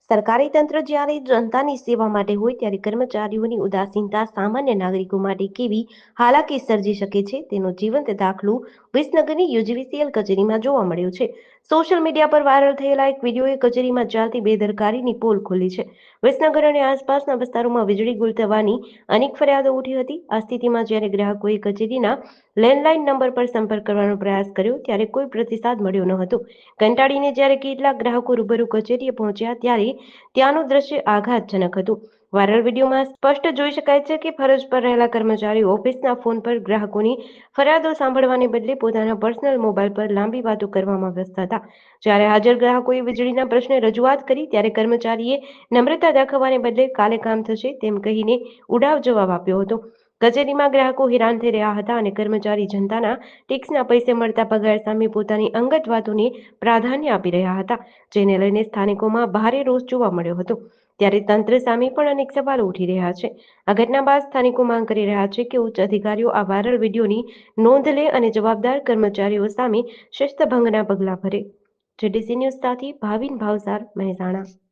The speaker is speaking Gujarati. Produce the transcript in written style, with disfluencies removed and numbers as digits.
સરકારી તંત્ર જ્યારે જનતાની સેવા માટે હોય ત્યારે કર્મચારીઓની ઉદાસીનતા સામાન્ય નાગરિકો માટે કેવી હાલાકી સર્જી શકે છે તેનો જીવંત દાખલો વિસનગરની યુજીવીસીએલ કચેરીમાં જોવા મળ્યો છે. સોશિયલ મીડિયા પર વાયરલ થયેલા એક વિડીયોએ કચેરીમાં ચાલતી બેદરકારીની પોલ ખોલી છે. વિસનગર અને આસપાસના વિસ્તારોમાં વીજળી ગુલ થવાની અનેક ફરિયાદો ઉઠી હતી. આ સ્થિતિમાં જ્યારે ગ્રાહકોએ કચેરીના લેન્ડલાઇન નંબર પર સંપર્ક કરવાનો પ્રયાસ કર્યો ત્યારે કોઈ પ્રતિસાદ મળ્યો ન હતો. કંટાળીને જ્યારે કેટલાક ગ્રાહકો રૂબરૂ કચેરીએ પહોંચ્યા ત્યારે ત્યાંનું દ્રશ્ય આઘાતજનક હતું. વાયરલ વિડીયોમાં સ્પષ્ટ જોઈ શકાય છે કે ફરજ પર રહેલા કર્મચારીઓ ઓફિસના ફોન પર ગ્રાહકોની ફરિયાદો સાંભળવાને બદલે પોતાના પર્સનલ મોબાઈલ પર લાંબી વાતો કરવામાં વ્યસ્ત હતા. જ્યારે હાજર ગ્રાહકોએ વીજળીના પ્રશ્ને રજૂઆત કરી ત્યારે કર્મચારીએ નમ્રતા દાખવવાને બદલે કાલે કામ થશે તેમ કહીને ઉડાવ જવાબ આપ્યો હતો. કચેરીમાં ગ્રાહકો હેરાન થઈ રહ્યા હતા અને કર્મચારી જનતાના ટેક્સના પૈસે મળતા પગાર સામે પોતાની અંગત વાતોને પ્રાધાન્ય આપી રહ્યા હતા, જેને લઈને સ્થાનિકોમાં ભારે રોષ જોવા મળ્યો હતો. ત્યારે તંત્ર સામે પણ અનેક સવાલો ઉઠી રહ્યા છે. આ ઘટના બાદ સ્થાનિકો માંગ કરી રહ્યા છે કે ઉચ્ચ અધિકારીઓ આ વાયરલ વિડીયોની નોંધ લે અને જવાબદાર કર્મચારીઓ સામે શિસ્તભંગના પગલાં ભરે. જેડીસી ન્યૂઝ સાથે ભાવિન ભાવસાર, મહેસાણા.